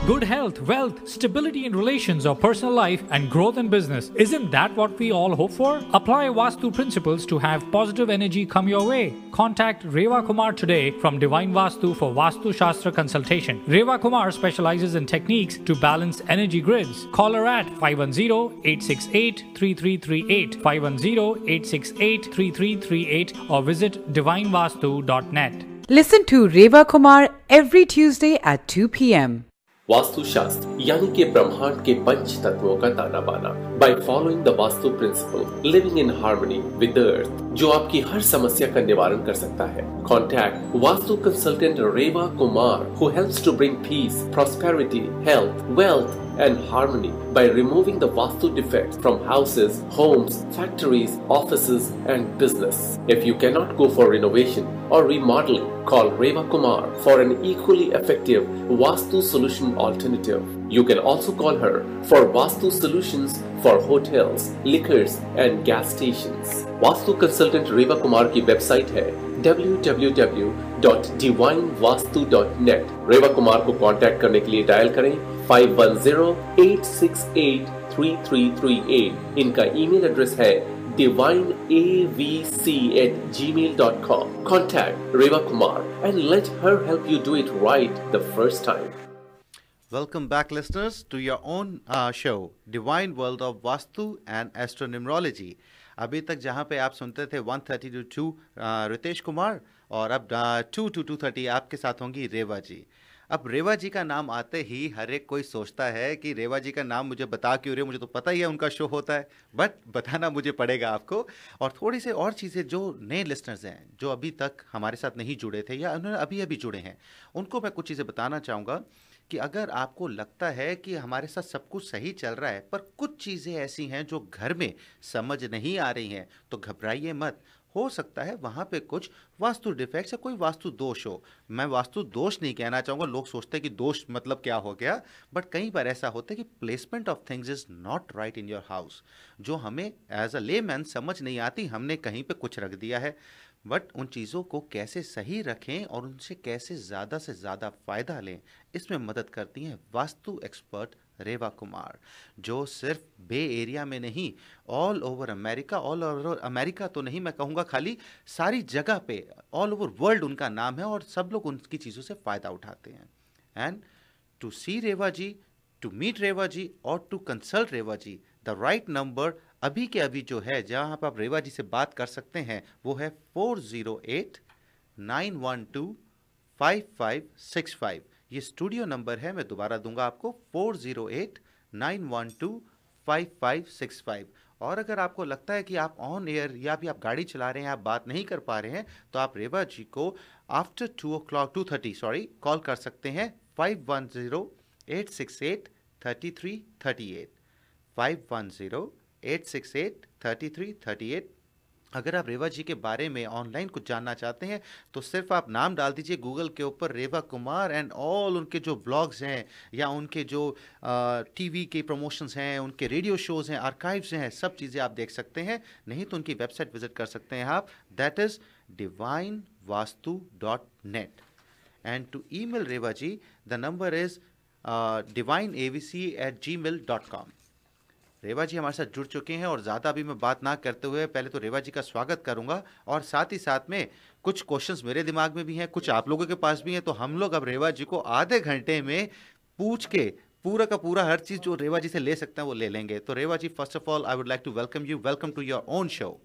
Good health, wealth, stability in relations or personal life, and growth in business. Isn't that what we all hope for? Apply Vastu principles to have positive energy come your way. Contact Reva Kumar today from Divine Vastu for Vastu Shastra consultation. Reva Kumar specializes in techniques to balance energy grids. Call her at 510-868-3338, 510-868-3338, or visit divinevastu.net. Listen to Reva Kumar every Tuesday at 2 p.m. Vastu शास्त्र यानी कि ब्रह्मांड के पंच तत्वों का ताना बाना by following the vastu principle living in harmony with earth, जो आपकी हर समस्या का निवारण कर सकता है। Contact vastu consultant Reva Kumar who helps to bring peace, prosperity, health, wealth and harmony by removing the Vastu defects from houses, homes, factories, offices and business. If you cannot go for renovation or remodeling, call Reva Kumar for an equally effective Vastu solution alternative. You can also call her for Vastu solutions for hotels, liquors and gas stations. Vastu consultant Reva Kumar की website है www.divinevastu.net. रेवा कुमार को contact करने के लिए dial करें 510-868-3338. इनका email address है divineavc@gmail.com. Contact Reva Kumar and let her help you do it right the first time. Welcome back, listeners, to your own show, Divine World of Vastu and Astronumerology. अभी तक जहाँ पे आप सुनते थे 1:30 to 2 रितेश कुमार, और अब 2 to 2:30 आपके साथ होंगी रेवा जी। अब रेवा जी का नाम आते ही हर एक कोई सोचता है कि रेवा जी का नाम मुझे बता क्यों रहे हो, मुझे तो पता ही है उनका शो होता है, बट बताना मुझे पड़ेगा आपको। और थोड़ी से और चीज़ें जो नए लिसनर्स हैं जो अभी तक हमारे साथ नहीं जुड़े थे या उन्होंने अभी अभी जुड़े हैं, उनको मैं कुछ चीज़ें बताना चाहूँगा कि अगर आपको लगता है कि हमारे साथ सब कुछ सही चल रहा है पर कुछ चीज़ें ऐसी हैं जो घर में समझ नहीं आ रही हैं, तो घबराइए मत। हो सकता है वहाँ पे कुछ वास्तु डिफेक्ट्स या कोई वास्तु दोष हो। मैं वास्तु दोष नहीं कहना चाहूँगा, लोग सोचते हैं कि दोष मतलब क्या हो गया, बट कई बार ऐसा होता है कि placement of things is not right in your house, जो हमें एज अ लेमैन समझ नहीं आती, हमने कहीं पे कुछ रख दिया है। बट उन चीज़ों को कैसे सही रखें और उनसे कैसे ज़्यादा से ज़्यादा फ़ायदा लें, इसमें मदद करती हैं वास्तु एक्सपर्ट रेवा कुमार, जो सिर्फ बे एरिया में नहीं, all over America, all over America तो नहीं मैं कहूँगा, खाली सारी जगह पे ऑल ओवर वर्ल्ड उनका नाम है और सब लोग उनकी चीज़ों से फ़ायदा उठाते हैं। And to see Reva ji, to meet Reva ji और to consult Reva ji, the right number अभी के अभी जो है जहाँ पर आप रेवा जी से बात कर सकते हैं वो है 408-912-5565। ये स्टूडियो नंबर है, मैं दोबारा दूंगा आपको 408-912-5565। और अगर आपको लगता है कि आप ऑन एयर या भी आप गाड़ी चला रहे हैं, आप बात नहीं कर पा रहे हैं, तो आप रेवा जी को आफ्टर 2:30 कॉल कर सकते हैं 510-868-3338, 510-868-3338। अगर आप रेवा जी के बारे में ऑनलाइन कुछ जानना चाहते हैं तो सिर्फ आप नाम डाल दीजिए गूगल के ऊपर रेवा कुमार, एंड ऑल उनके जो ब्लॉग्स हैं या उनके जो टीवी के प्रमोशंस हैं, उनके रेडियो शोज़ हैं, आर्काइव्स हैं, सब चीज़ें आप देख सकते हैं। नहीं तो उनकी वेबसाइट विजिट कर सकते हैं आप, that is divinevastu.net। And to email Reva ji the number is divineavc@gmail.com। Reva ji हमारे साथ जुड़ चुके हैं और ज़्यादा अभी मैं बात ना करते हुए पहले तो रेवा जी का स्वागत करूंगा, और साथ ही साथ में कुछ क्वेश्चंस मेरे दिमाग में भी हैं, कुछ आप लोगों के पास भी हैं, तो हम लोग अब रेवा जी को आधे घंटे में पूछ के पूरा का पूरा हर चीज़ जो रेवा जी से ले सकते हैं वो ले लेंगे। तो Reva ji, first of all I would like to welcome you, welcome to your own show.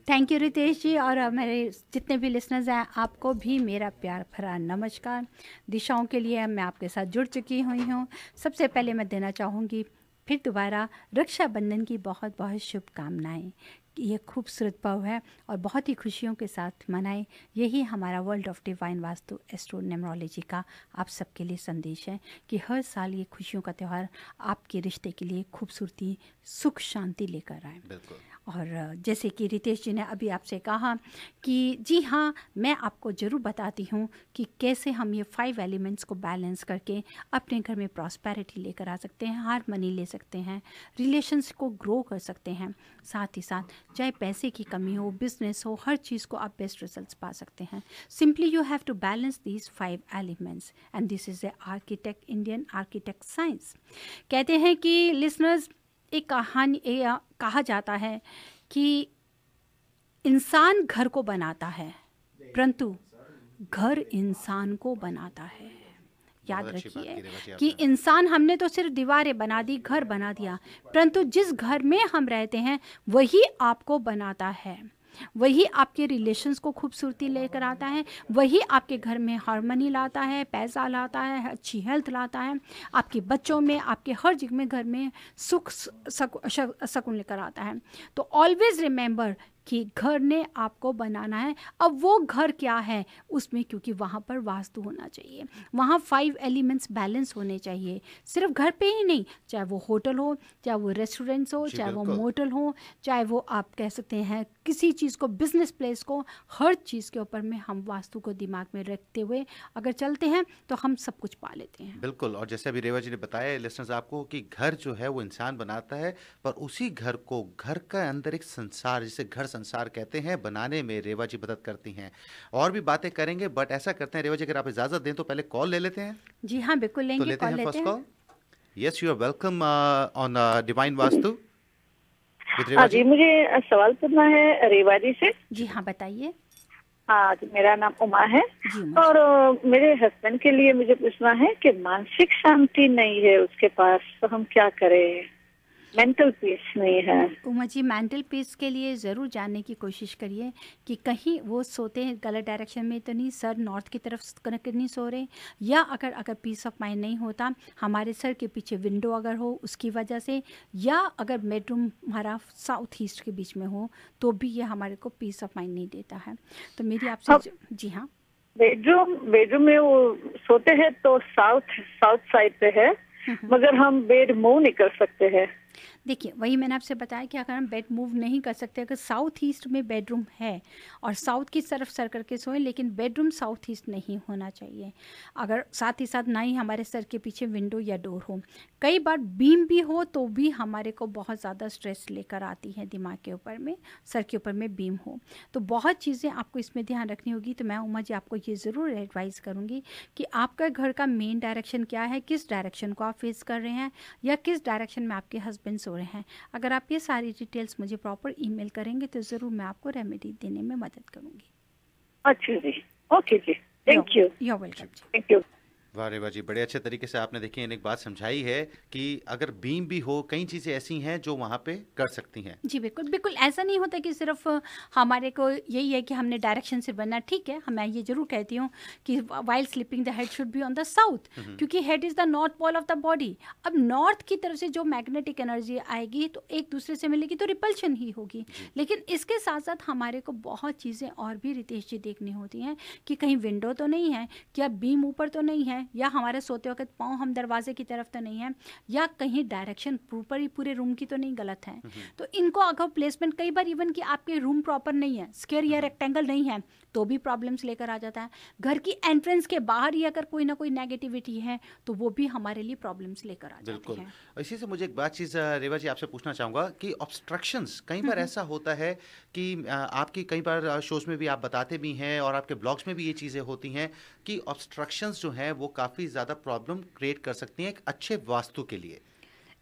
Thank you Ritesh ji, और मेरे जितने भी लिसनर्स हैं आपको भी मेरा प्यार भरा नमस्कार। दिशाओं के लिए मैं आपके साथ जुड़ चुकी हुई हूँ। सबसे पहले मैं देना चाहूँगी फिर दोबारा रक्षाबंधन की बहुत बहुत शुभकामनाएं। ये खूबसूरत पर्व है और बहुत ही खुशियों के साथ मनाएं, यही हमारा world of divine vastu astro numerology का आप सबके लिए संदेश है कि हर साल ये खुशियों का त्यौहार आपके रिश्ते के लिए खूबसूरती, सुख, शांति लेकर आए। बिल्कुल। और जैसे कि रितेश जी ने अभी आपसे कहा कि जी हाँ, मैं आपको ज़रूर बताती हूँ कि कैसे हम ये 5 एलिमेंट्स को बैलेंस करके अपने घर में प्रॉस्पेरिटी लेकर आ सकते हैं, हार्मनी ले सकते हैं, रिलेशंस को ग्रो कर सकते हैं, साथ ही साथ चाहे पैसे की कमी हो, बिजनेस हो, हर चीज़ को आप बेस्ट रिजल्ट्स पा सकते हैं. Simply you have to balance these 5 elements and this is the architect, Indian architect science. कहते हैं कि लिसनर्स, एक कहानी कहा जाता है कि इंसान घर को बनाता है परंतु घर इंसान को बनाता है. याद रखिए कि इंसान, हमने तो सिर्फ दीवारें बना दी, घर बना दिया, परंतु जिस घर में हम रहते हैं वही आपको बनाता है. वही आपके रिलेशंस को खूबसूरती लेकर आता है, वही आपके घर में हार्मनी लाता है, पैसा लाता है, अच्छी हेल्थ लाता है, आपके बच्चों में, आपके हर जगह में घर में सुख सुकून लेकर आता है. तो ऑलवेज रिमेंबर कि घर ने आपको बनाना है. अब वो घर क्या है उसमें, क्योंकि वहाँ पर वास्तु होना चाहिए, वहाँ 5 एलिमेंट्स बैलेंस होने चाहिए. सिर्फ घर पे ही नहीं, चाहे वो होटल हो, चाहे वो रेस्टोरेंट्स हो, चाहे वो मोटल हो, चाहे वो आप कह सकते हैं किसी चीज़ को, बिजनेस प्लेस को, हर चीज़ के ऊपर में हम वास्तु को दिमाग में रखते हुए अगर चलते हैं तो हम सब कुछ पा लेते हैं. बिल्कुल. और जैसे अभी रेवा जी ने बताया लिसनर्स आपको कि घर जो है वो इंसान बनाता है, पर उसी घर को, घर का अंदर एक संसार, जिसे घर संसार कहते हैं, बनाने में रेवा जी मदद करती हैं. और भी बातें करेंगे, बट ऐसा करते हैं रेवा जी, अगर आप इजाजत दें तो पहले कॉल ले लेते हैं. जी हाँ, बिल्कुल लेंगे. तो लेते कॉल हैं लेते फर्स्ट हैं. Call. Yes, you are welcome on Divine Vastu. हाँ जी, मुझे सवाल पूछना है रेवा जी से. जी हाँ, बताइए. हाँ जी, मेरा नाम उमा है जी, उमा. और मेरे हस्बैंड के लिए मुझे पूछना है कि मानसिक शांति नहीं है उसके पास, तो हम क्या करें? मेंटल पीस नहीं है. उमा जी, मेंटल पीस के लिए ज़रूर जानने की कोशिश करिए कि कहीं वो सोते हैं गलत डायरेक्शन में तो नहीं, सर नॉर्थ की तरफ नहीं सो रहे, या अगर पीस ऑफ माइंड नहीं होता, हमारे सर के पीछे विंडो अगर हो उसकी वजह से, या अगर बेडरूम हमारा साउथ ईस्ट के बीच में हो, तो भी ये हमारे को पीस ऑफ माइंड नहीं देता है. तो मेरी आपसे जी हाँ, बेडरूम में वो सोते हैं तो साउथ साइड पे है, मगर हम बेड मूव नहीं कर सकते हैं. देखिए, वही मैंने आपसे बताया कि अगर हम बेड मूव नहीं कर सकते, अगर साउथ ईस्ट में बेडरूम है और साउथ की तरफ सर करके सोएं, लेकिन बेडरूम साउथ ईस्ट नहीं होना चाहिए. अगर साथ ही साथ ना ही हमारे सर के पीछे विंडो या डोर हो, कई बार बीम भी हो तो भी हमारे को बहुत ज़्यादा स्ट्रेस लेकर आती है दिमाग के ऊपर में, सर के ऊपर में बीम हो. तो बहुत चीज़ें आपको इसमें ध्यान रखनी होगी. तो मैं उमा जी आपको ये ज़रूर एडवाइस करूँगी कि आपका घर का मेन डायरेक्शन क्या है, किस डायरेक्शन को आप फेस कर रहे हैं, या किस डायरेक्शन में आपके हस्बैंड सो रहे हैं. अगर आप ये सारी डिटेल्स मुझे प्रॉपर ईमेल करेंगे तो ज़रूर मैं आपको रेमेडी देने में मदद करूँगी. अच्छा जी, ओके जी, thank you. You are welcome. Thank you. वाह रेवा जी, बड़े अच्छे तरीके से आपने देखिए एक बात समझाई है कि अगर बीम भी हो, कई चीज़ें ऐसी हैं जो वहाँ पे कर सकती हैं. जी बिल्कुल बिल्कुल. ऐसा नहीं होता कि सिर्फ हमारे को यही है कि हमने डायरेक्शन से बनना. ठीक है, मैं ये जरूर कहती हूँ कि while sleeping the head should be on the south, क्योंकि head is the north pole of the body. अब नॉर्थ की तरफ से जो मैग्नेटिक एनर्जी आएगी तो एक दूसरे से मिलेगी तो रिपल्शन ही होगी. लेकिन इसके साथ साथ हमारे को बहुत चीज़ें और भी रितेश जी देखनी होती हैं कि कहीं विंडो तो नहीं है, क्या बीम ऊपर तो नहीं है, या हमारे सोते वक्त पाँव हम दरवाजे की तरफ तो नहीं है, या कहीं डायरेक्शन प्रॉपर ही पूरे रूम की तो नहीं गलत है. तो इनको अगर प्लेसमेंट, कई बार इवन कि आपके रूम प्रॉपर नहीं है, स्क्वायर या रेक्टेंगल नहीं है, तो भी प्रॉब्लम्स लेकर आ जाता है. घर की एंट्रेंस के बाहर ही अगर कोई ना कोई नेगेटिविटी है तो वो भी हमारे लिए प्रॉब्लम्स लेकर आ जाती है. इसी से मुझे एक बात चीज़ रेवा जी आपसे पूछना चाहूँगा कि ऑब्स्ट्रक्शंस, कई बार ऐसा होता है कि आपकी कई बार शोज में भी आप बताते भी हैं और आपके ब्लॉग्स में भी ये चीज़ें होती हैं कि ऑब्स्ट्रक्शंस जो हैं वो काफ़ी ज़्यादा प्रॉब्लम क्रिएट कर सकती हैं एक अच्छे वास्तु के लिए.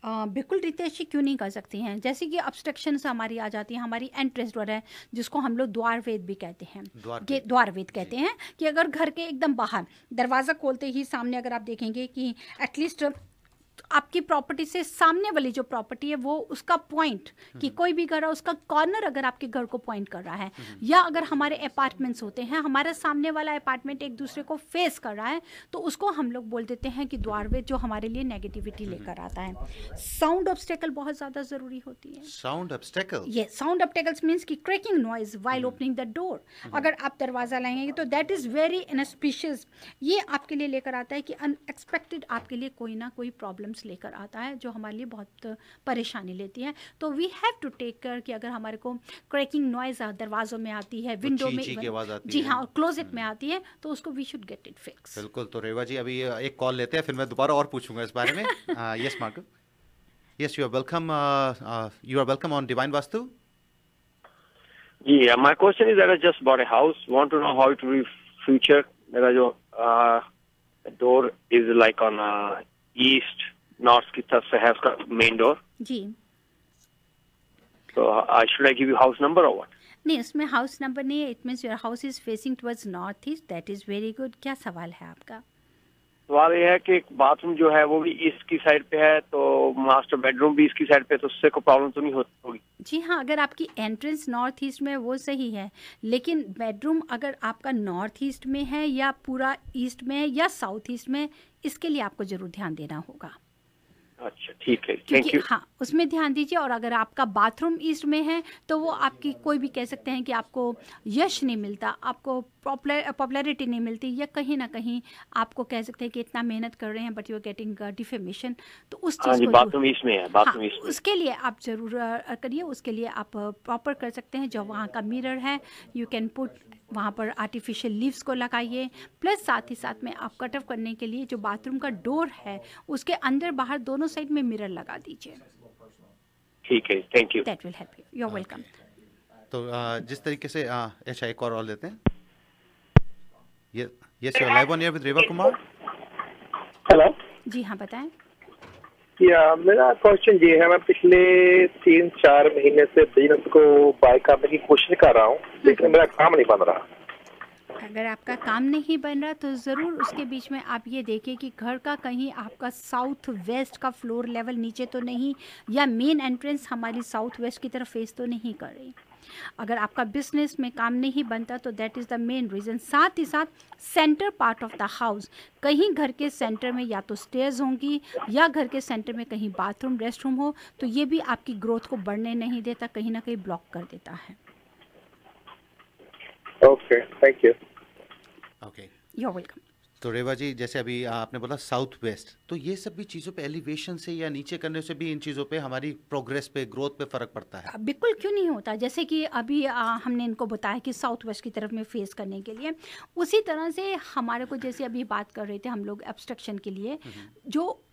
बिल्कुल रितेश जी, क्यों नहीं कर सकती हैं. जैसे कि ऑब्स्ट्रक्शंस हमारी आ जाती है, हमारी एंट्रेंस डोर है जिसको हम लोग द्वार वेद भी कहते हैं. द्वार वेद कहते हैं कि अगर घर के एकदम बाहर दरवाज़ा खोलते ही सामने अगर आप देखेंगे कि एटलीस्ट आपकी प्रॉपर्टी से सामने वाली जो प्रॉपर्टी है वो उसका पॉइंट, कि कोई भी घर है उसका कॉर्नर अगर आपके घर को पॉइंट कर रहा है, या अगर हमारे अपार्टमेंट्स होते हैं, हमारे सामने वाला अपार्टमेंट एक दूसरे को फेस कर रहा है, तो उसको हम लोग बोल देते हैं कि द्वारवेद, जो हमारे लिए नेगेटिविटी लेकर आता है. साउंड ऑब्स्टेकल बहुत ज़्यादा ज़रूरी होती है. साउंड ऑब्स्टेकल, ये साउंड ऑब्स्टेकल्स मीन्स कि cracking noise while opening the door. अगर आप दरवाज़ा लाएंगे तो दैट इज़ वेरी इनस्पिशियस. ये आपके लिए लेकर आता है कि अनएक्सपेक्टेड आपके लिए कोई ना कोई प्रॉब्लम्स लेकर आता है जो हमारे लिए बहुत परेशानी लेती है. तो we have to take care कि अगर हमारे को क्रैकिंग नॉइज दरवाजों में आती है, विंडो में, जी हाँ, और क्लोजेट में आती है, तो उसको we should get it fix. बिल्कुल. तो रेवा जी अभी एक कॉल लेते हैं, फिर मैं दोबारा और पूछूंगा इस बारे में. Yes Marco. Yes, you are welcome. You are welcome on Divine Vastu. Yeah, my question is that I just bought a house. Want to know how it will be future. मेरा जो door is like on east, north की तरफ से है उसका main door. Ji So should I give you house number or what? नहीं, उसमें house number नहीं है. It means your house is facing towards north east. That is very good. क्या सवाल है आपका? सवाल ये है कि बाथरूम जो है वो भी ईस्ट की साइड पे है, तो मास्टर बेडरूम भी ईस्ट की साइड पे है, तो उससे कोई प्रॉब्लम तो नहीं होगी? जी हाँ, अगर आपकी एंट्रेंस नॉर्थ ईस्ट में वो सही है, लेकिन बेडरूम अगर आपका नॉर्थ ईस्ट में है या पूरा ईस्ट में है या साउथ ईस्ट में, इसके लिए आपको जरूर ध्यान देना होगा. अच्छा ठीक है, थैंक क्योंकि यू. हाँ, उसमें ध्यान दीजिए. और अगर आपका बाथरूम ईस्ट में है तो वो आपकी कोई भी कह सकते हैं कि आपको यश नहीं मिलता, आपको पॉपुलैरिटी नहीं मिलती, या कहीं ना कहीं आपको कह सकते हैं कि इतना मेहनत कर रहे हैं but you are getting defamation. तो उस चीज़ को बाथरूम ईस्ट में है, बाथरूम हाँ, ईस्ट में. उसके लिए आप जरूर करिए. उसके लिए आप प्रॉपर कर सकते हैं. जो वहाँ का मिरर है, यू कैन पुट वहाँ पर आर्टिफिशियल लीव्स को लगाइए. प्लस साथ ही साथ में आप कट ऑफ करने के लिए जो बाथरूम का डोर है उसके अंदर बाहर दोनों साइड में मिरर लगा दीजिए. ठीक है, thank you. That will help you. You are welcome. तो जिस तरीके से अच्छा एक और लेते हैं. Yes, you are live on air with Reva Kumar. Hello. जी हाँ, बताएं. या मेरा क्वेश्चन ये है, मैं पिछले 3-4 महीने से बिजनेस को बाय करने की कोशिश कर रहा हूँ, लेकिन मेरा काम नहीं बन रहा. अगर आपका काम नहीं बन रहा तो ज़रूर उसके बीच में आप ये देखिए कि घर का कहीं आपका साउथ वेस्ट का फ्लोर लेवल नीचे तो नहीं, या मेन एंट्रेंस हमारी साउथ वेस्ट की तरफ फेस तो नहीं कर रही. अगर आपका बिजनेस में काम नहीं बनता तो that is the main reason. साथ ही साथ centre part of the house, कहीं घर के सेंटर में या तो स्टेयर्स होंगी या घर के सेंटर में कहीं बाथरूम रेस्ट रूम हो, तो ये भी आपकी ग्रोथ को बढ़ने नहीं देता, कहीं ना कहीं ब्लॉक कर देता है. Okay, thank you. Okay, you are welcome. तो रेवा जी, जैसे अभी आपने बोला साउथ वेस्ट, तो ये सब भी चीज़ों पे एलिवेशन से या नीचे करने से भी इन चीज़ों पे हमारी प्रोग्रेस पे, ग्रोथ पे फ़र्क पड़ता है? बिल्कुल, क्यों नहीं होता. जैसे कि अभी हमने इनको बताया कि साउथ वेस्ट की तरफ में फेस करने के लिए, उसी तरह से हमारे को जैसे अभी बात कर रहे थे हम लोग एब्स्ट्रक्शन के लिए, जो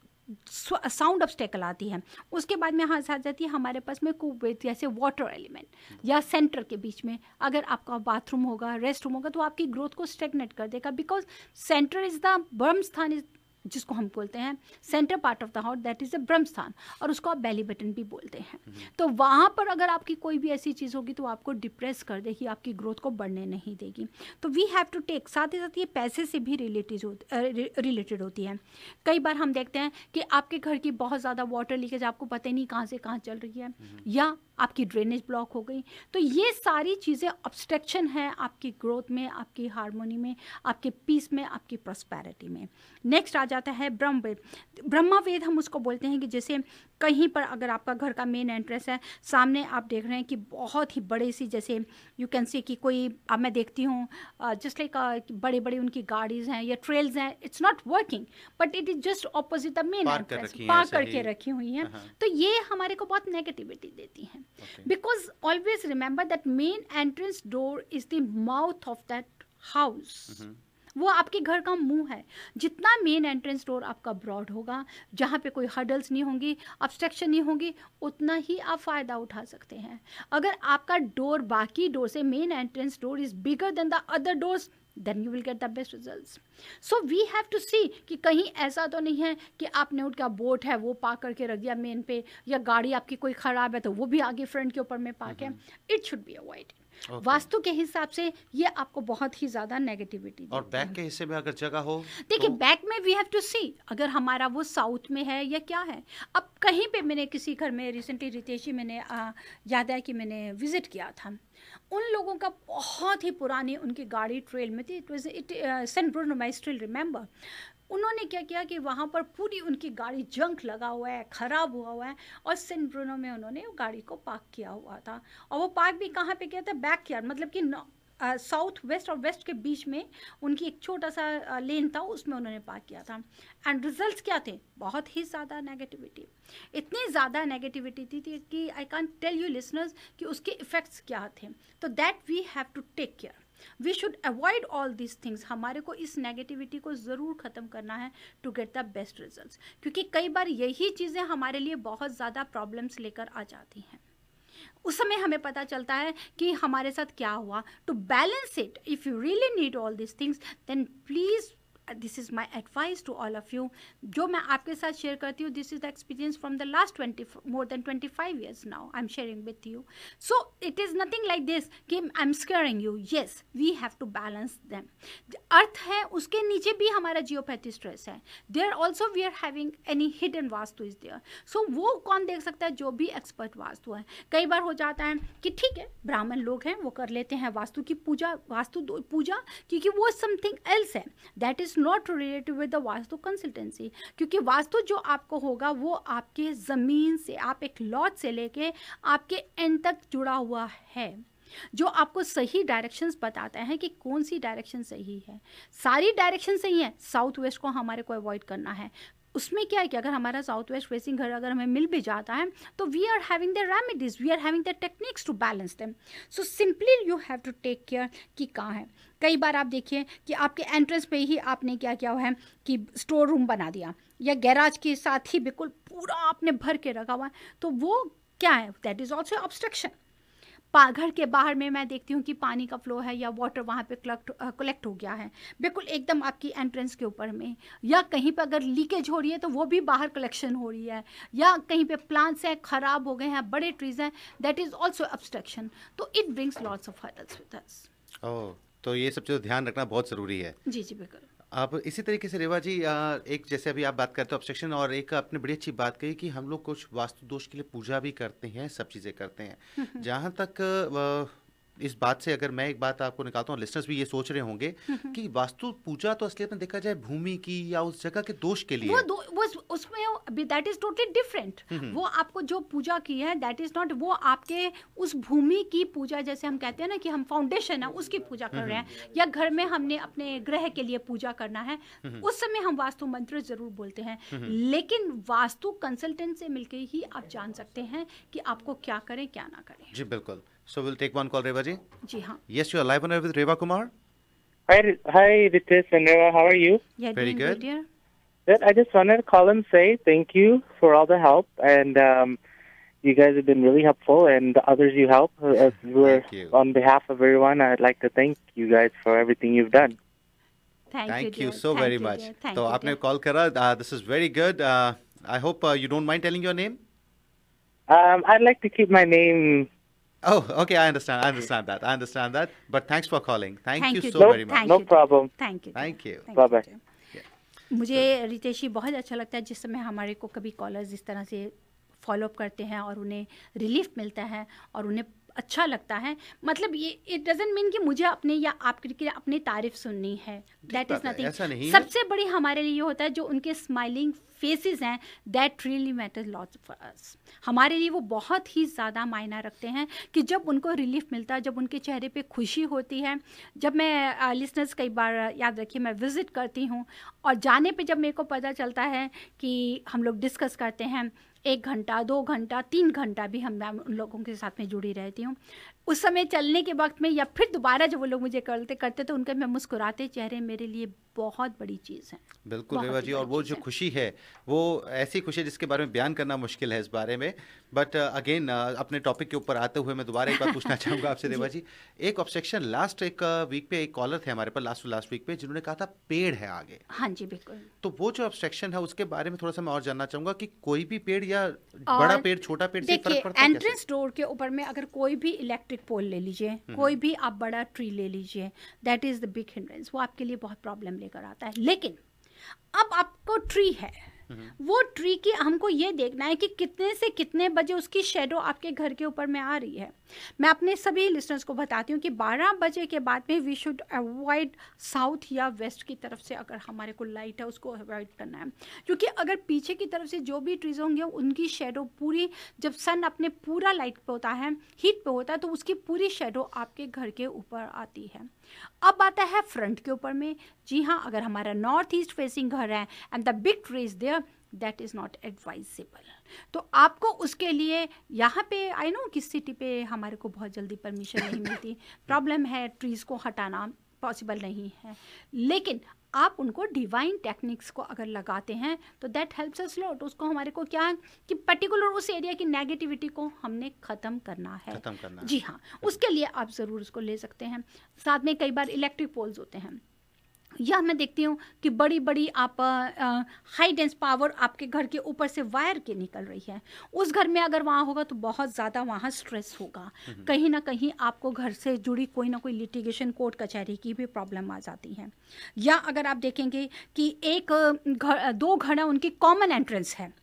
साउंड ऑब्स्टेकल आती है, उसके बाद में यहाँ आ जाती है हमारे पास में कुवैत जैसे वाटर एलिमेंट, या सेंटर के बीच में अगर आपका बाथरूम होगा, रेस्ट रूम होगा, तो आपकी ग्रोथ को स्टेगनेट कर देगा. बिकॉज सेंटर इज द ब्रह्म स्थान, इज जिसको हम बोलते हैं centre part of the heart, that is a ब्रह्म स्थान, और उसको आप बेली बटन भी बोलते हैं. तो वहाँ पर अगर आपकी कोई भी ऐसी चीज़ होगी तो आपको डिप्रेस कर देगी, आपकी ग्रोथ को बढ़ने नहीं देगी. तो वी हैव टू टेक. साथ ही साथ ये पैसे से भी रिलेटेड होती है. कई बार हम देखते हैं कि आपके घर की बहुत ज़्यादा वाटर लीकेज, आपको पता ही नहीं कहाँ से कहाँ चल रही है, या आपकी ड्रेनेज ब्लॉक हो गई. तो ये सारी चीज़ें ऑब्स्ट्रक्शन है आपकी ग्रोथ में, आपकी हार्मोनी में, आपके पीस में, आपकी प्रॉस्पेरिटी में. नेक्स्ट आ जाता है ब्रह्मवेद. ब्रह्मवेद हम उसको बोलते हैं कि जैसे कहीं पर अगर आपका घर का मेन एंट्रेंस है, सामने आप देख रहे हैं कि बहुत ही बड़े सी, जैसे यू कैन सी कि कोई, अब मैं देखती हूँ जस्ट लाइक बड़े बड़े उनकी गाड़ीज हैं या ट्रेल्स हैं, it's not working but it is just opposite the main entrance, park करके रखी हुई हैं. तो ये हमारे को बहुत नेगेटिविटी देती हैं. Because always remember that main entrance door is the mouth of that house. वो आपके घर का मुंह है. जितना मेन एंट्रेंस डोर आपका ब्रॉड होगा, जहाँ पे कोई हर्डल्स नहीं होंगी, ऑब्स्ट्रक्शन नहीं होगी, उतना ही आप फ़ायदा उठा सकते हैं. अगर आपका डोर बाकी डोर से, main entrance door is bigger than the other doors, then you will get the best results. So we have to see कि कहीं ऐसा तो नहीं है कि आपने उनका बोट है वो पार्क करके रख दिया मेन पे, या गाड़ी आपकी कोई ख़राब है तो वो भी आगे फ्रंट के ऊपर में पार्क है. It should be avoid. Vastu के हिसाब से ये आपको बहुत ही ज़्यादा नेगेटिविटी. और बैक के हिस्से में अगर जगह हो, देखिए बैक में वी हैव टू सी अगर हमारा वो साउथ में है या क्या है. अब कहीं पे मैंने किसी घर में रिसेंटली, रितेश जी, मैंने याद है कि मैंने विजिट किया था. उन लोगों का बहुत ही पुरानी उनकी गाड़ी ट्रेल में थी. It sent Bruno, I still remember. उन्होंने क्या किया कि वहाँ पर पूरी उनकी गाड़ी जंक लगा हुआ है, ख़राब हुआ है, और सेंट ब्रूनो में उन्होंने गाड़ी को पार्क किया हुआ था. और वो पार्क भी कहाँ पे किया था? बैक यार्ड, मतलब कि साउथ वेस्ट और वेस्ट के बीच में उनकी एक छोटा सा लेन था, उसमें उन्होंने पार्क किया था. एंड रिजल्ट्स क्या थे? बहुत ही ज़्यादा नेगेटिविटी. इतनी ज़्यादा नेगेटिविटी थी कि I can't tell you listeners कि उसके इफ़ेक्ट्स क्या थे. तो that we have to take care. We should avoid all this things. हमारे को इस नेगेटिविटी को ज़रूर ख़त्म करना है to get the best results. क्योंकि कई बार यही चीज़ें हमारे लिए बहुत ज़्यादा प्रॉब्लम्स लेकर आ जाती हैं. उस समय हमें पता चलता है कि हमारे साथ क्या हुआ. To balance it, if you really need all this things, then please this is my advice to all of you. जो मैं आपके साथ शेयर करती हूँ, this is the experience from the last more than 25 years now I am sharing with you. So it is nothing like this कि I am scaring you. Yes, we have to balance them. Earth है, उसके नीचे भी हमारा geopathy stress है. There also we are having any hidden vastu is there. So वो कौन देख सकता है? जो भी एक्सपर्ट वास्तु है. कई बार हो जाता है कि ठीक है, ब्राह्मण लोग हैं, वो कर लेते हैं वास्तु की पूजा, पूजा, क्योंकि वो समथिंग एल्स है. That is not related with the vastu consultancy. क्योंकि वास्तु जो आपको होगा वो आपके ज़मीन से, आप एक लॉट से लेके आपके एंड तक जुड़ा हुआ है, जो आपको सही डायरेक्शंस बताता है कि कौन सी डायरेक्शन सही है. सारी डायरेक्शन सही है, साउथ वेस्ट को हमारे को अवॉइड करना है. उसमें क्या है कि अगर हमारा साउथ वेस्ट फेसिंग घर अगर हमें मिल भी जाता है, तो we are having the remedies, we are having the techniques to balance them. So simply you have to take care कि कहाँ है. कई बार आप देखिए कि आपके एंट्रेंस पे ही आपने क्या किया हुआ है कि स्टोर रूम बना दिया, या गैराज के साथ ही बिल्कुल पूरा आपने भर के रखा हुआ है, तो वो क्या है? That is also obstruction. घर के बाहर में मैं देखती हूँ कि पानी का फ्लो है या वाटर वहाँ पे कलेक्ट हो गया है बिल्कुल एकदम आपकी एंट्रेंस के ऊपर में, या कहीं पे अगर लीकेज हो रही है तो वो भी बाहर कलेक्शन हो रही है, या कहीं पे प्लांट्स हैं ख़राब हो गए हैं, बड़े ट्रीज हैं, दैट इज़ ऑल्सो ऑब्स्ट्रक्शन. तो it brings lots of hurdles with us. Oh, तो ये सब चीज़ ध्यान रखना बहुत ज़रूरी है. जी जी बिल्कुल. अब इसी तरीके से रेवा जी, एक जैसे अभी आप बात करते हो ऑब्स्ट्रक्शन, और एक आपने बड़ी अच्छी बात कही कि हम लोग कुछ वास्तु दोष के लिए पूजा भी करते हैं, सब चीज़ें करते हैं. जहाँ तक इस बात से अगर मैं एक बात आपको निकालता हूँ, लिसनर्स भी ये सोच रहे होंगे कि वास्तु पूजा तो असलियत में देखा जाए भूमि की या उस जगह के दोष के लिए, वो उसमें दैट इज टोटली डिफरेंट. वो आपको जो पूजा की है दैट इज नॉट, वो आपके उस भूमि की पूजा, जैसे हम कहते हैं ना कि हम फाउंडेशन है उसकी पूजा कर रहे हैं, या घर में हमने अपने ग्रह के लिए पूजा करना है, उस समय हम वास्तु मंत्र जरूर बोलते हैं. लेकिन वास्तु कंसल्टेंट से मिलकर ही आप जान सकते हैं कि आपको क्या करें क्या ना करें. जी बिल्कुल. So we'll take one call, Reva ji. जी हाँ. Yes, you are live on air with Reva Kumar. Hi, Ritesh and Reva. How are you? Yeah, Very doing good. dear. Good. I just wanted to call and say thank you for all the help, and you guys have been really helpful, and the others you help. Thank you. On behalf of everyone, I'd like to thank you guys for everything you've done. Thank you dear. so Thank very you, much. dear. Thank तो you, आपने dear. Call करा. This is very good. I hope you don't mind telling your name. I'd like to keep my name. Oh, okay. I understand that. But thanks for calling. Thank you so No, very much. Thank no you. problem. Thank you. Thank you. Bye-bye. मुझे रितेश जी बहुत अच्छा लगता है जिस समय हमारे को कभी कॉलर्स इस तरह से फॉलोअप करते हैं और उन्हें रिलीफ मिलता है और उन्हें अच्छा लगता है. मतलब ये इट डजंट मीन कि मुझे अपने या आपके अपनी तारीफ सुननी है. दैट इज बात है, ऐसा नहीं नथिंग. है. सबसे बड़ी हमारे लिए होता है जो उनके स्माइलिंग फेसेस हैं, that really matters lots for us. हमारे लिए वो बहुत ही ज़्यादा मायना रखते हैं कि जब उनको रिलीफ मिलता है, जब उनके चेहरे पे खुशी होती है. जब मैं लिसनर्स कई बार याद रखिए मैं विज़िट करती हूँ और जाने पे जब मेरे को पता चलता है कि हम लोग डिस्कस करते हैं 1 घंटा 2 घंटा 3 घंटा भी मैं उन लोगों के साथ में जुड़ी रहती हूँ. उस समय चलने के वक्त में या फिर दोबारा जब वो लोग मुझे करते तो उनके मैं मुस्कुराते चेहरे मेरे लिए बहुत बड़ी चीज़ है. बिल्कुल रेवा जी. और वो जो खुशी है वो ऐसी खुशी है जिसके बारे में बयान करना मुश्किल है इस बारे में. बट अगेन अपने टॉपिक के ऊपर आते हुए मैं दोबारा एक बार पूछना चाहूँगा आपसे रेवा जी. एक ऑब्स्ट्रक्शन लास्ट एक वीक पे एक कॉलर थे हमारे पास लास्ट वीक पे जिन्होंने कहा था पेड़ है आगे. हाँ जी बिल्कुल. तो वो जो ऑब्स्ट्रक्शन है उसके बारे में थोड़ा सा मैं और जानना चाहूँगा कि कोई भी पेड़ या बड़ा पेड़ छोटा पेड़ से फर्क पड़ता है? एंट्रेंस डोर के ऊपर में अगर कोई भी इलेक्ट्रिक पोल ले लीजिए, कोई भी आप बड़ा ट्री ले लीजिए, that is the big hindrance. वो आपके लिए बहुत प्रॉब्लम लेकर आता है. लेकिन अब आपको ट्री है, वो ट्री की हमको ये देखना है कि कितने से कितने बजे उसकी शेडो आपके घर के ऊपर में आ रही है. मैं अपने सभी लिसनर्स को बताती हूँ कि 12 बजे के बाद में वी शुड अवॉइड साउथ या वेस्ट की तरफ से अगर हमारे को लाइट है उसको अवॉइड करना है. क्योंकि अगर पीछे की तरफ से जो भी ट्रीज होंगे उनकी शेडो पूरी, जब सन अपने पूरा लाइट पे होता है, हीट पे होता है, तो उसकी पूरी शेडो आपके घर के ऊपर आती है. अब आता है फ्रंट के ऊपर में. जी हाँ, अगर हमारा नॉर्थ ईस्ट फेसिंग घर है and the big tree is there, that is not advisable. तो आपको उसके लिए यहाँ पे आई नो कि सिटी पे हमारे को बहुत जल्दी परमिशन नहीं मिलती. प्रॉब्लम है, ट्रीज़ को हटाना पॉसिबल नहीं है. लेकिन आप उनको डिवाइन टेक्निक्स को अगर लगाते हैं तो दैट हेल्प्स अस लॉट। उसको हमारे को क्या है कि पर्टिकुलर उस एरिया की नेगेटिविटी को हमने ख़त्म करना है। जी हाँ, उसके लिए आप ज़रूर उसको ले सकते हैं। साथ में कई बार इलेक्ट्रिक पोल्स होते हैं, या मैं देखती हूँ कि बड़ी बड़ी आप हाई डेंस पावर आपके घर के ऊपर से वायर के निकल रही है, उस घर में अगर वहाँ होगा तो बहुत ज़्यादा वहाँ स्ट्रेस होगा, कहीं ना कहीं आपको घर से जुड़ी कोई ना कोई लिटिगेशन, कोर्ट कचहरी की भी प्रॉब्लम आ जाती है। या अगर आप देखेंगे कि एक घर, दो घर है, उनकी कॉमन एंट्रेंस है,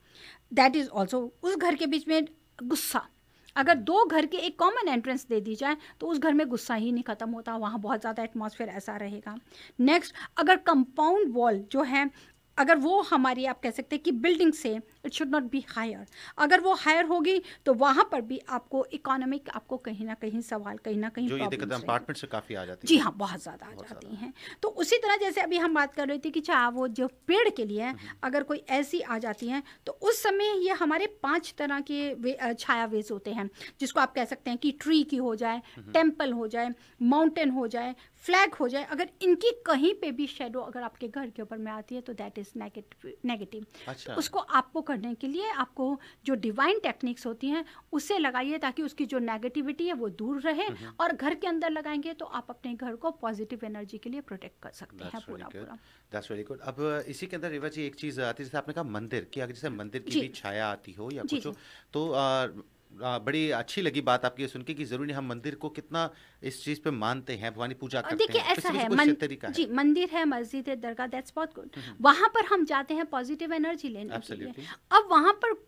दैट इज़ ऑल्सो उस घर के बीच में गुस्सा। अगर दो घर के एक कॉमन एंट्रेंस दे दी जाए तो उस घर में गुस्सा ही नहीं ख़त्म होता, वहाँ बहुत ज़्यादा एटमॉस्फेयर ऐसा रहेगा। नेक्स्ट, अगर कंपाउंड वॉल जो है, अगर वो हमारी आप कह सकते हैं कि बिल्डिंग से it should not be higher, अगर वो हायर होगी तो वहाँ पर भी आपको इकोनॉमिक आपको कहीं ना कहीं सवाल, कहीं ना कहीं जो ये दिक्कत अपार्टमेंट से काफ़ी आ जाती है। जी हाँ, बहुत ज़्यादा आ जाती हैं। तो उसी तरह जैसे अभी हम बात कर रहे थे कि चाहे वो जो पेड़ के लिए अगर कोई ऐसी आ जाती हैं तो उस समय ये हमारे 5 तरह के छाया वेज होते हैं, जिसको आप कह सकते हैं कि ट्री की हो जाए, टेम्पल हो जाए, माउंटेन हो जाए, फ्लैग हो जाए, अगर इनकी कहीं पे भी शेडो अगर आपके घर के ऊपर में आती है तो दैट इज नेगेटिव। अच्छा। तो उसको आपको करने के लिए आपको जो डिवाइन टेक्निक्स होती हैं उससे लगाइए, ताकि उसकी जो नेगेटिविटी है वो दूर रहे, और घर के अंदर लगाएंगे तो आप अपने घर को पॉजिटिव एनर्जी के लिए प्रोटेक्ट कर सकते हैं पूरा। That's very good. अब इसी के अंदर रेवा जी एक चीज़ आती है, जैसे आपने कहा मंदिर की, अगर जैसे मंदिर की भी छाया आती हो या कुछ हो, तो बड़ी अच्छी लगी बात आपकी सुन के कि जरूरी नहीं हम मंदिर को कितना इस चीज पे मानते हैं, भगवान पूजा करते देखिए हैं। ऐसा है, जी, मंदिर है, मस्जिद है, दरगाह, दैट्स बहुत गुड। वहां पर हम जाते हैं पॉजिटिव एनर्जी लेने के लिए। अब वहां पर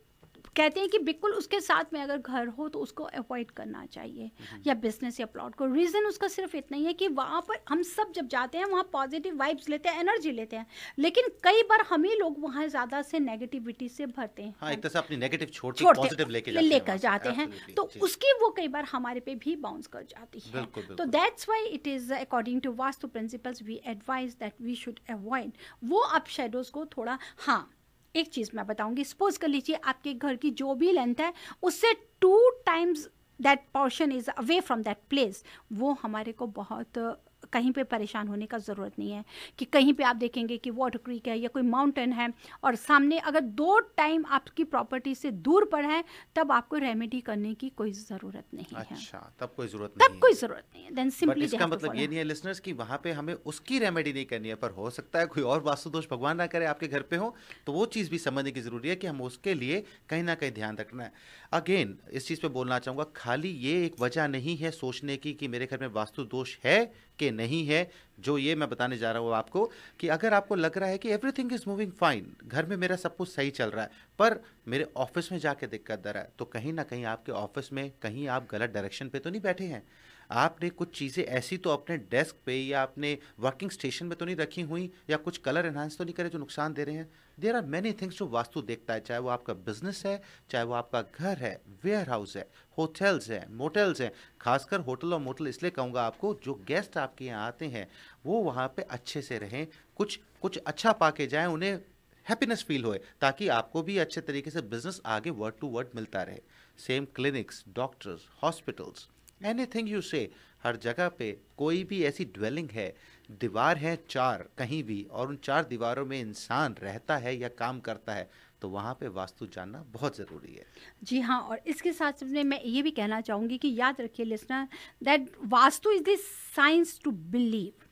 कहते हैं कि बिल्कुल उसके साथ में अगर घर हो तो उसको अवॉइड करना चाहिए, या बिजनेस या प्लॉट को। रीज़न उसका सिर्फ इतना ही है कि वहाँ पर हम सब जब जाते हैं वहाँ पॉजिटिव वाइब्स लेते हैं, एनर्जी लेते हैं, लेकिन कई बार हम ही लोग वहाँ ज़्यादा से नेगेटिविटी से भरते हैं। हाँ, एक तरह से अपनी नेगेटिव छोड़ते पॉजिटिव लेकर जाते हैं, तो उसकी वो कई बार हमारे पे भी बाउंस कर जाती है। तो that's why it is according to vastu principles we advise that we should avoid वो आप शेडोज़ को थोड़ा। हाँ, एक चीज़ मैं बताऊंगी, सपोज कर लीजिए आपके घर की जो भी लेंथ है उससे 2 times that portion is away from that place, वो हमारे को बहुत कहीं पे परेशान होने का ज़रूरत नहीं है। कि कहीं पे आप देखेंगे कि वाटर क्रीक है या कोई माउंटेन है और सामने अगर 2 टाइम आपकी प्रॉपर्टी से दूर पर है, तब आपको रेमेडी करने की कोई ज़रूरत नहीं है। अच्छा, तब कोई ज़रूरत नहीं है। देन सिंपली इसका मतलब ये नहीं है लिसनर्स कि वहाँ पे हमें उसकी रेमेडी नहीं करनी है, पर हो सकता है कोई और वास्तु दोष भगवान ना करे आपके घर पे हो, तो वो चीज़ भी समझने की ज़रूरी है कि हम उसके लिए कहीं ना कहीं ध्यान रखना है। अगेन इस चीज़ पे बोलना चाहूँगा, खाली ये एक वजह नहीं है सोचने की कि मेरे घर में वास्तु दोष है कि नहीं है। जो ये मैं बताने जा रहा हूँ आपको कि अगर आपको लग रहा है कि एवरीथिंग इज मूविंग फाइन, घर में मेरा सब कुछ सही चल रहा है, पर मेरे ऑफिस में जाके दिक्कत दर है, तो कहीं ना कहीं आपके ऑफिस में कहीं आप गलत डायरेक्शन पे तो नहीं बैठे हैं। आपने कुछ चीज़ें ऐसी तो अपने डेस्क पे या अपने वर्किंग स्टेशन में तो नहीं रखी हुई, या कुछ कलर एनहांस तो नहीं करे जो नुकसान दे रहे हैं। देयर आर मैनी थिंग्स जो वास्तु देखता है, चाहे वो आपका बिजनेस है, चाहे वो आपका घर है, वेयर हाउस है, होटल्स हैं, मोटल्स हैं। खासकर होटल और मोटल इसलिए कहूँगा आपको, जो गेस्ट आपके यहाँ आते हैं वो वहाँ पे अच्छे से रहें, कुछ अच्छा पा के जाएँ, उन्हें हैप्पीनेस फील होए, ताकि आपको भी अच्छे तरीके से बिजनेस आगे वर्ड टू वर्ड मिलता रहे। Same clinics, doctors, hospitals, anything you से, हर जगह पे कोई भी ऐसी ड्वेलिंग है, दीवार है 4 कहीं भी, और उन 4 दीवारों में इंसान रहता है या काम करता है, तो वहाँ पे वास्तु जानना बहुत ज़रूरी है। जी हाँ, और इसके साथ में मैं ये भी कहना चाहूँगी कि याद रखिए listener that Vastu is the science to believe,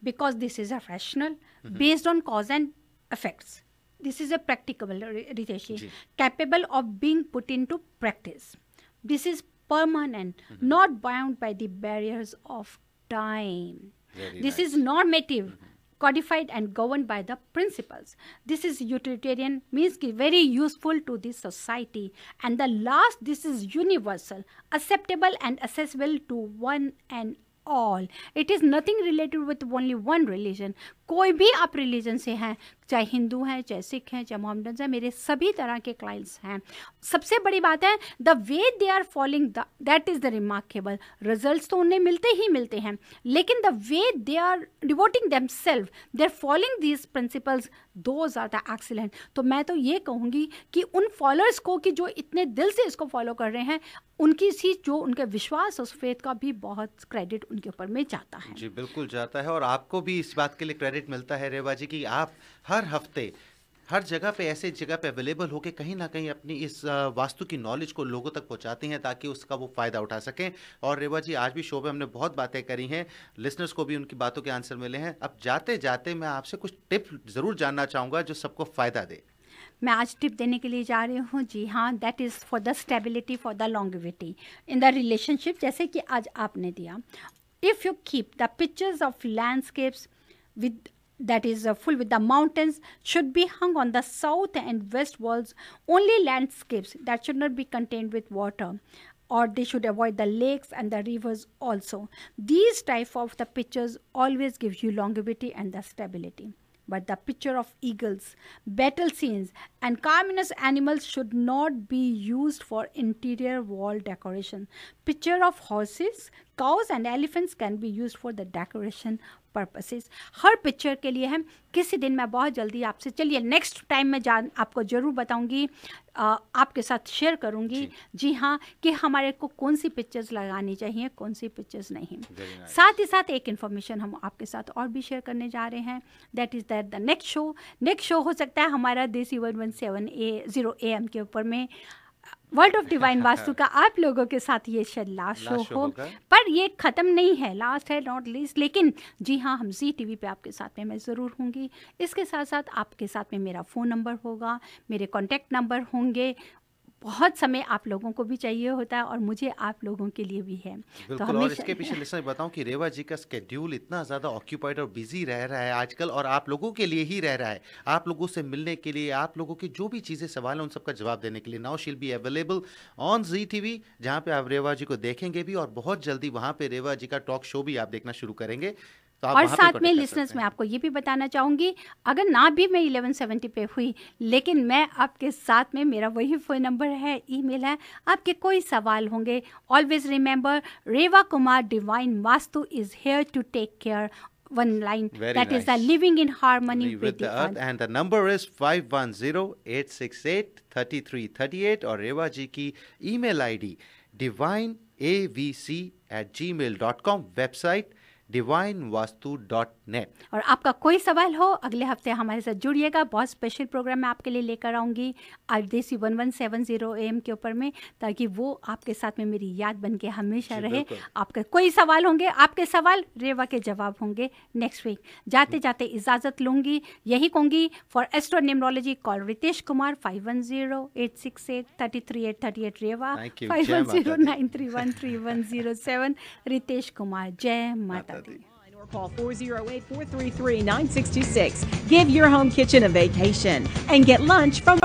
because this is a rational based on cause and effects. This is a practical treatise, capable of being put into practice. This is permanent, not bound by the barriers of time. This is normative, codified and governed by the principles. This is utilitarian, means very useful to the society. And the last, this is universal, acceptable and accessible to one and all. It is nothing related with only one religion. कोई भी आप religion से हैं, चाहे हिंदू हैं, चाहे सिख हैं, चाहे मोहम्मदन हैं, मेरे सभी तरह के क्लाइंट्स हैं। सबसे बड़ी बात है the way they are following that is the remarkable. Results तो उन्हें मिलते ही मिलते हैं, लेकिन the way they are devoting themselves, they are following these principles, those are the excellent. तो मैं तो ये कहूँगी कि उन फॉलोअर्स को कि जो इतने दिल से इसको फॉलो कर रहे हैं, उनकी सी जो उनके विश्वास उस फेथ का भी बहुत क्रेडिट उनके ऊपर में जाता है। जी बिल्कुल जाता है, और आपको भी इस बात के लिए क्रेडिट मिलता है रेवा जी कि आप हर हफ्ते हर जगह पे ऐसे जगह पे अवेलेबल होकर कहीं ना कहीं अपनी इस वास्तु की नॉलेज को लोगों तक पहुंचाती हैं ताकि उसका वो फ़ायदा उठा सकें। और रेवा जी आज भी शो पे हमने बहुत बातें करी हैं, लिसनर्स को भी उनकी बातों के आंसर मिले हैं। अब जाते जाते मैं आपसे कुछ टिप ज़रूर जानना चाहूँगा जो सबको फ़ायदा दे। मैं आज टिप देने के लिए जा रही हूँ, जी हाँ, that is for the stability, for the longevity in the relationship, जैसे कि आज आपने दिया। If you keep the pictures of landscapes with that is full with the mountains should be hung on the south and west walls, only landscapes that should not be contained with water, or they should avoid the lakes and the rivers also. These type of the pictures always give you longevity and the stability. But the picture of eagles, battle scenes and carnivorous animals should not be used for interior wall decoration. Picture of horses, cows and elephants can be used for the decoration purposes. Her picture के लिए है। किसी दिन मैं बहुत जल्दी आपसे, चलिए नेक्स्ट टाइम में आपको ज़रूर बताऊंगी, आपके साथ शेयर करूंगी जी हाँ, कि हमारे को कौन सी पिक्चर्स लगानी चाहिए, कौन सी पिक्चर्स नहीं। साथ ही साथ एक इन्फॉर्मेशन हम आपके साथ और भी शेयर करने जा रहे हैं, that is that the next show हो सकता है हमारा देसी 117 AM के ऊपर में वर्ल्ड ऑफ डिवाइन वास्तु का आप लोगों के साथ ये शायद लास्ट शो हो, पर ये ख़त्म नहीं है, लास्ट है नॉट लीस्ट। लेकिन जी हाँ, हम जी टीवी पे आपके साथ में मैं ज़रूर होंगी। इसके साथ साथ आपके साथ में मेरा फ़ोन नंबर होगा, मेरे कॉन्टैक्ट नंबर होंगे। बहुत समय आप लोगों को भी चाहिए होता है और मुझे आप लोगों के लिए भी है। तो और इसके पीछे लिसनर बताऊं कि रेवा जी का स्केड्यूल इतना ज़्यादा ऑक्यूपाइड और बिजी रह रहा है आजकल, और आप लोगों के लिए ही रह रहा है, आप लोगों से मिलने के लिए, आप लोगों की जो भी चीज़ें सवाल हैं उन सबका जवाब देने के लिए। Now she'll be available on Zee TV, जहाँ पे आप रेवा जी को देखेंगे भी, और बहुत जल्दी वहाँ पे रेवा जी का टॉक शो भी आप देखना शुरू करेंगे। और साथ में लिसनर्स में आपको ये भी बताना चाहूँगी, अगर ना भी मैं 1170 पे हुई, लेकिन मैं आपके साथ में, मेरा वही फ़ोन नंबर है, ईमेल है, आपके कोई सवाल होंगे, always remember Reva Kumar Divine Vastu is here to take care. One line, that is the living in harmony with the earth. And the number is 510-868-3338, और रेवा जी की email ID divineavc@gmail.com, website divinevastu.net। और आपका कोई सवाल हो, अगले हफ्ते हमारे साथ जुड़िएगा, बहुत स्पेशल प्रोग्राम मैं आपके लिए लेकर आऊँगी आज देसी 1170 AM के ऊपर में, ताकि वो आपके साथ में मेरी याद बन के हमेशा रहे। आपके कोई सवाल होंगे, आपके सवाल रेवा के जवाब होंगे नेक्स्ट वीक। जाते जाते इजाज़त लूँगी, यही कहूँगी, for astro numerology call Ritesh Kumar 510-868-3338 Reva 510-931-3107 Ritesh Kumar. जय माता दी। Or call 408-433-9626. Give your home kitchen a vacation and get lunch from